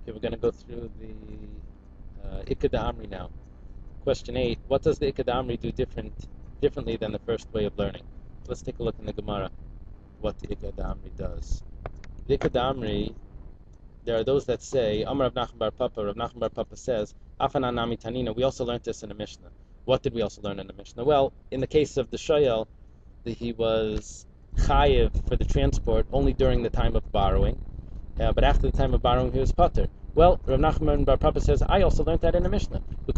Okay, we're going to go through the Ikad Amri now. Question 8. What does the Ikad Amri do differently than the first way of learning? Let's take a look in the Gemara what the Ikad Amri does. The Ikad Amri, there are those that say, Amar Rav Nachman bar Papa, Rav Nachman bar Papa says, Afana Nami Tanina, we also learned this in the Mishnah. What did we also learn in the Mishnah? Well, in the case of the Shoyel, he was chayiv for the transport only during the time of borrowing, but after the time of borrowing he was pater. Well, Rav Nachman bar Papa says, I also learned that in the Mishnah. That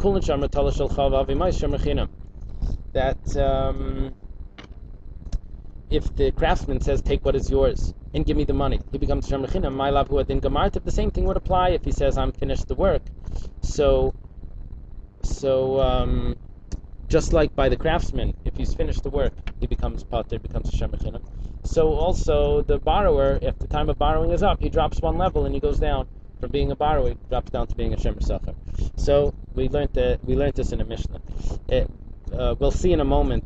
if the craftsman says, take what is yours and give me the money, he becomes Shem Rechinam. My love who adin gamartiv. The same thing would apply if he says, I'm finished the work. So just like by the craftsman, if he's finished the work, he becomes pater, becomes a Shem Rechinam. So also the borrower, if the time of borrowing is up, he drops one level and he goes down from being a borrower, he drops down to being a Shem Sacher. So we learned this in a Mishnah. We'll see in a moment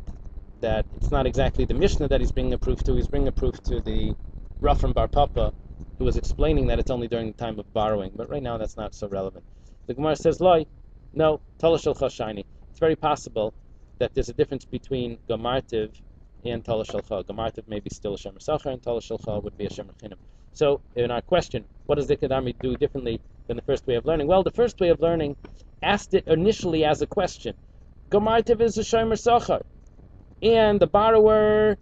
that it's not exactly the Mishnah that he's bringing a proof to. He's bringing a proof to the Rav from Bar Papa, who was explaining that it's only during the time of borrowing. But right now that's not so relevant. The Gemara says, Loi, no, Tala Shalcha Shiny. It's very possible that there's a difference between Gamartiv and Tala Shalcha. Gamartiv may be still a Shem Sacher, and Tala Shalcha would be a Shem Rechinam. So in our question, what does the Ikad Amri do differently than the first way of learning? Well, the first way of learning asked it initially as a question. Gamartiv is a Shem Sacher, and the borrower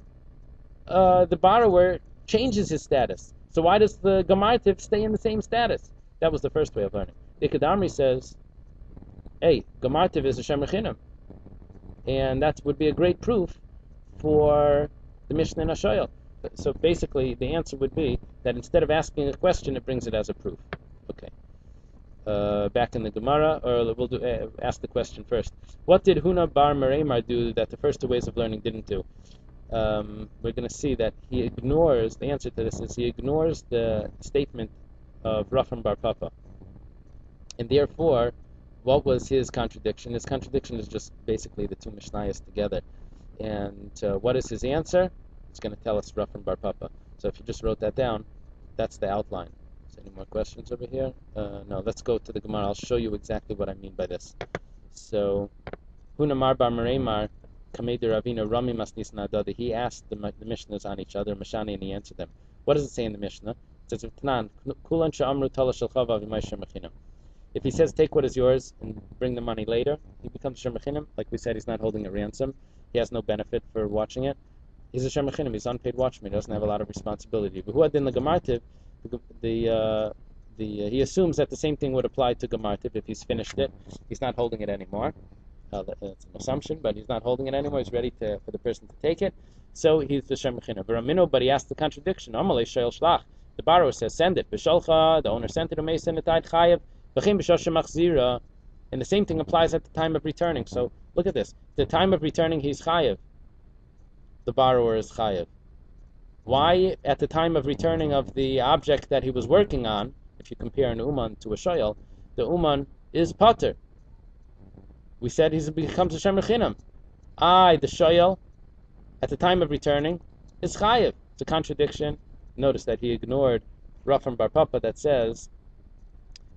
changes his status. So why does the Gamartiv stay in the same status? That was the first way of learning. The Ikad Amri says, hey, Gamartiv is a Shem Rechinam, and that would be a great proof for the Mishnah in Hashoyel. So basically, the answer would be that instead of asking a question, it brings it as a proof. Okay. Back in the Gemara, or we'll ask the question first. What did Huna bar Meremar do that the first two ways of learning didn't do? We're going to see that he ignores, the answer to this is he ignores the statement of Rafam bar Papa. And therefore, what was his contradiction? His contradiction is just basically the two Mishnayos together. And what is his answer? It's going to tell us Rafam bar Papa. So if you just wrote that down, that's the outline. Is there any more questions over here? No, let's go to the Gemara. I'll show you exactly what I mean by this. So, Hunamar bar Meremar, Kamedi Ravina Rami Masnis Nadada. He asked the Mishnahs on each other, Mashani, and he answered them. What does it say in the Mishnah? It says, if he says, take what is yours and bring the money later, he becomes Shem Rechinam. Like we said, he's not holding a ransom. He has no benefit for watching it. He's a Shem Rechinam. He's unpaid watchman. He doesn't have a lot of responsibility. But who had in the Gamartiv, he assumes that the same thing would apply to Gamartiv if he's finished it. He's not holding it anymore. That's an assumption, but he's not holding it anymore. He's ready for the person to take it. So he's the Shem Rechinam. But he asked the contradiction. The borrower says, send it. The owner sent it. And the same thing applies at the time of returning. So look at this. The time of returning, he's chayiv. The borrower is chayiv. Why at the time of returning of the object that he was working on, if you compare an uman to a shoyel, the uman is pater. We said he becomes a Shem Rechinam. The shoyel, at the time of returning, is chayiv. It's a contradiction. Notice that he ignored Rafam bar Papa that says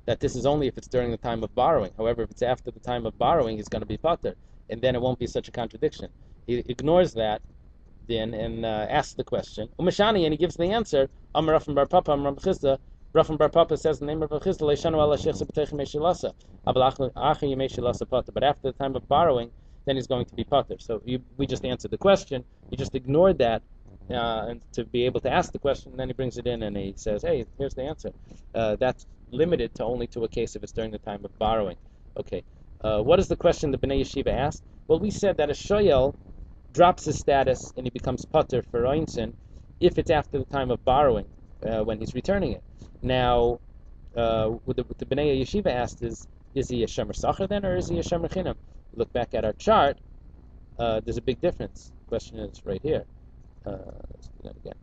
that this is only if it's during the time of borrowing. However, if it's after the time of borrowing, he's going to be pater, and then it won't be such a contradiction. He ignores that then and asks the question. Umashani, and he gives the answer. Amar Rafam bar Papa, Amar B'chizda. Rafam bar Papa says the name of B'chizda, Leishanu ala sheichsa b'teichim meshilasa. Abal achi yemeshilasa pater. But after the time of borrowing, then he's going to be pater. So we just answered the question. He just ignored that and to be able to ask the question. And then he brings it in and he says, hey, here's the answer. That's limited to only to a case if it's during the time of borrowing. Okay. What is the question the Bnei Yeshiva asked? Well, we said that a shoyel drops his status and he becomes pater for Einsin if it's after the time of borrowing, when he's returning it. Now, what the Bnei Yeshiva asked is he a Shem Sacher then, or is he a Shem Rechinam? Look back at our chart. There's a big difference. The question is right here. Let's do that again.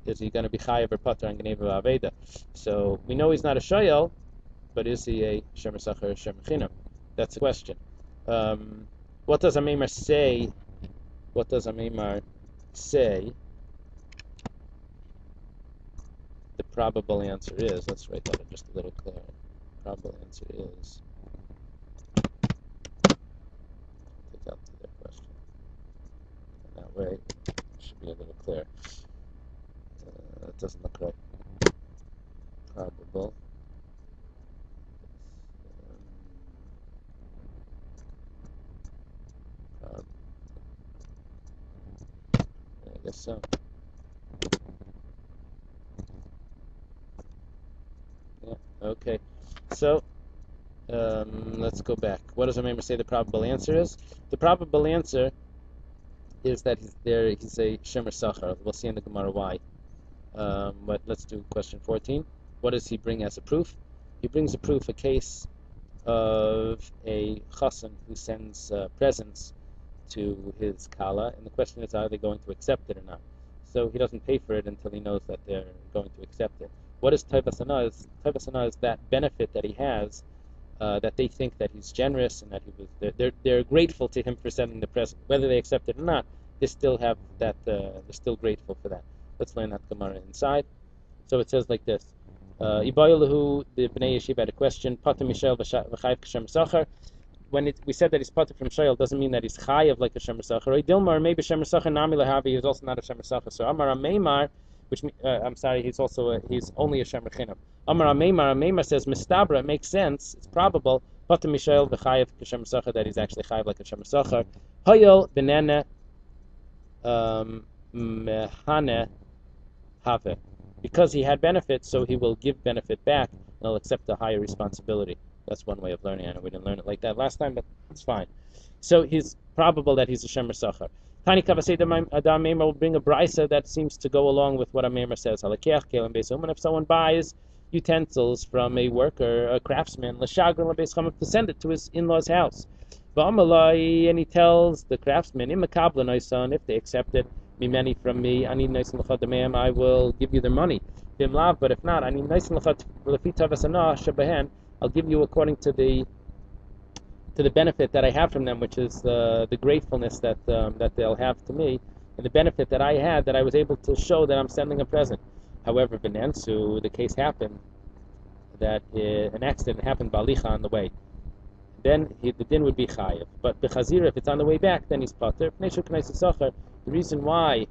Is he going to be chayav or pater on Geneva Aveda? So we know he's not a shoyel, but is he a Shem Sacher or Shem Rechinam? That's the question. What does Amemar say? What does Amemar say? The probable answer is, let's write that just a little clearer. probable answer is take out their question. And that way, it should be a little clear. It doesn't look right. Probable. I guess so. Yeah. Okay. So let's go back. What does Amemar say the probable answer is? The probable answer is that he's a Shemer Sachar. We'll see in the Gemara why. But let's do question 14. What does he bring as a proof? He brings a proof, a case of a chassan who sends presents to his kala, and the question is, are they going to accept it or not? So he doesn't pay for it until he knows that they're going to accept it. What is Tevas Hana? Tevas Hana is that benefit that he has, that they think that he's generous and that they're grateful to him for sending the present. Whether they accept it or not, they still have that. They're still grateful for that. Let's learn that Gemara inside. So it says like this: Ibayalahu, the Bnei Yeshiva had a question. Pater Mishael v'chayv kashem sachar. When we said that he's pater from Shail, doesn't mean that he's chayav like a shemer sachar. Dilmar, maybe shemer sachar nami lahavi is also not a shemer sachar. So Amar Ameimar, which I'm sorry, he's only a shemer chinam. Amar Ameimar says mistabra, it makes sense, it's probable. Pater Mishael v'chayav kashem sachar, that he's actually chayav like a shemer sachar. Hayel benene mehane have, because he had benefit, so he will give benefit back and he'll accept a higher responsibility. That's one way of learning. I know we didn't learn it like that last time, but it's fine. So he's probable that he's a shemer sachar. Tani Kavasei Adam Meimer will bring a brisa that seems to go along with what a Meimer says. And if someone buys utensils from a worker, a craftsman, to send it to his in-law's house, and he tells the craftsman, if they accept it, many from me, I will give you the money. But if not, I'll give you according to the benefit that I have from them, which is the gratefulness that they'll have to me, and the benefit that I had, that I was able to show that I'm sending a present. However, Benensu, the case happened that an accident happened balicha on the way. Then the din would be chayiv. But bechazira, if it's on the way back, then he's pater. The reason why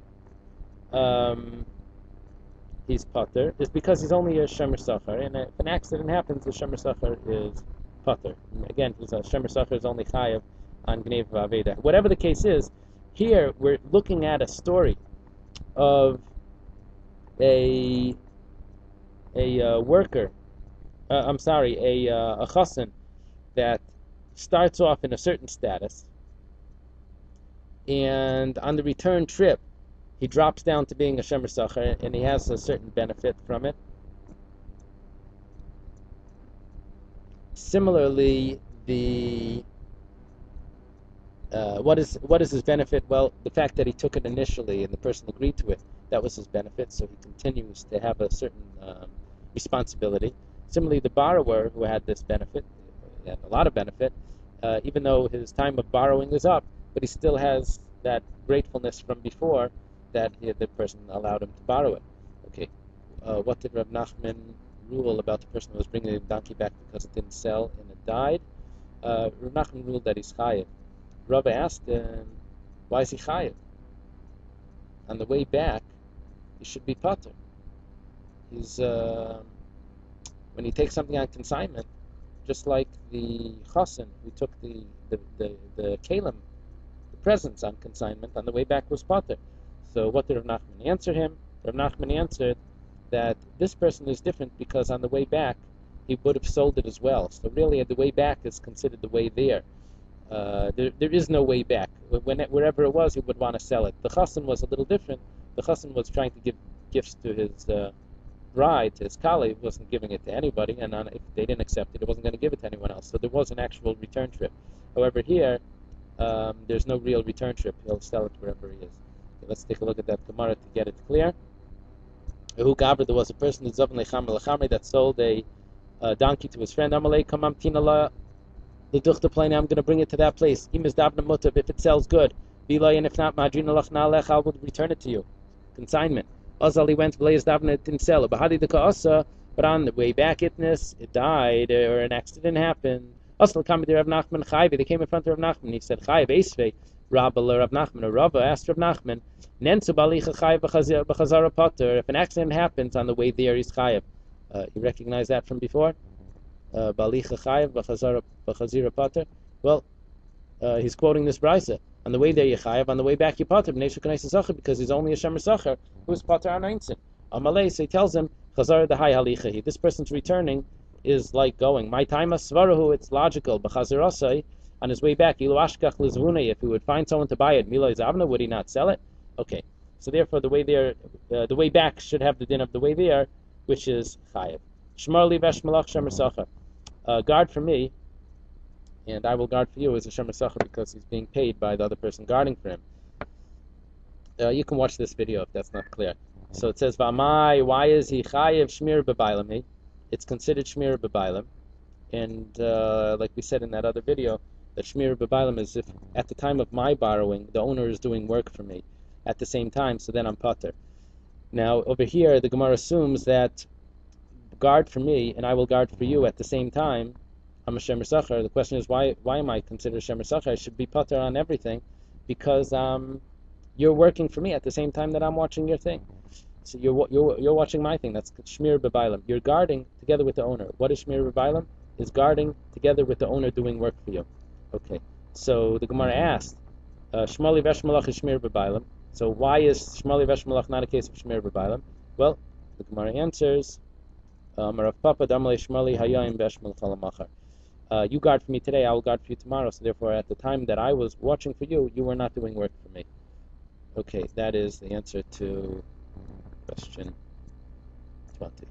he's pater is because he's only a shemer sachar, and if an accident happens, the shemer sachar is pater. Again, he's a shemer sachar is only chayiv on gneiv v'aveda. Whatever the case is, here we're looking at a story of a worker. A chassan that starts off in a certain status, and on the return trip, he drops down to being a shemer sachar, and he has a certain benefit from it. Similarly, what is his benefit? Well, the fact that he took it initially and the person agreed to it, that was his benefit. So he continues to have a certain responsibility. Similarly, the borrower who had this benefit, had a lot of benefit, even though his time of borrowing is up, but he still has that gratefulness from before that the person allowed him to borrow it. Okay, what did Rav Nachman rule about the person who was bringing the donkey back because it didn't sell and it died? Rav Nachman ruled that he's chayiv. Rav asked him, why is he chayiv? On the way back, he should be pater. He's when he takes something on consignment, just like the chassan who took the kalim, the presents on consignment, on the way back was pater. So what did Rav Nachman answer him? Rav Nachman answered that this person is different because on the way back he would have sold it as well. So really, the way back is considered the way there. There is no way back. Wherever it was, he would want to sell it. The chassan was a little different. The chassan was trying to give gifts to his bride, to his kala. He wasn't giving it to anybody, and if they didn't accept it, he wasn't going to give it to anyone else. So there was an actual return trip. However, here, there's no real return trip. He'll sell it wherever he is. Okay, let's take a look at that Gemara to get it clear. There was a person that sold a donkey to his friend. I'm going to bring it to that place. If it sells good, and if not, I will return it to you. Consignment. Azali went, it didn't sell. But on the way back, it died, or an accident happened. Also, Rav Nachman Chayv, they came in front of Rav Nachman. He said, Chayv Esvei, Rabba Rav Nachman, or Rabba asked Rav Nachman, Nensu Balicha Chayv B'chazara Potter. If an accident happens on the way there, he's Chayv. You recognize that from before? Balicha Chayv B'chazara Potter. Well, he's quoting this brisa. On the way there, you Chayav. On the way back, you Potter. Because he's only a Shemer Sacher who's Potter on Einstein. Amalei, so he tells him, Chazar the Hai Halichahi. This person's returning is like going. My time Svarahu, it's logical. B'chazirasai, on his way back, Ilu Ashkach Lizvune, if he would find someone to buy it, Milo Zavna, would he not sell it? Okay. So therefore, the way there, the way back should have the din of the way there, which is Chayav. Shmar li vesh malach Shemer Sacher. Guard for me, and I will guard for you as a Shemer Sacher because he's being paid by the other person guarding for him. You can watch this video if that's not clear. So it says, V'amai, why is he Chayev Shmir B'Bailam? It's considered Shmir B'Bailam. And like we said in that other video, that Shmir B'Bailam is if at the time of my borrowing, the owner is doing work for me at the same time, so then I'm Pater. Now, over here, the Gemara assumes that guard for me, and I will guard for you at the same time, I'm a Shemer Sacher. The question is, why am I considered Shemer Sacher? I should be Pater on everything, because you're working for me at the same time that I'm watching your thing. So you're watching my thing. That's Shmir B'Bailam. You're guarding together with the owner. What is Shmir B'Bailam? Is guarding together with the owner doing work for you. Okay. So the Gemara asked, Shmali Vesh Malach is Shmir B'Bailam. So why is Shmali Vesh Malach not a case of Shmir B'Bailam? Well, the Gemara answers, Rav Papa Damale Shmali Hayayim Vesh Malach. You guard for me today, I will guard for you tomorrow. So therefore, at the time that I was watching for you, you were not doing work for me. Okay, that is the answer to question 20.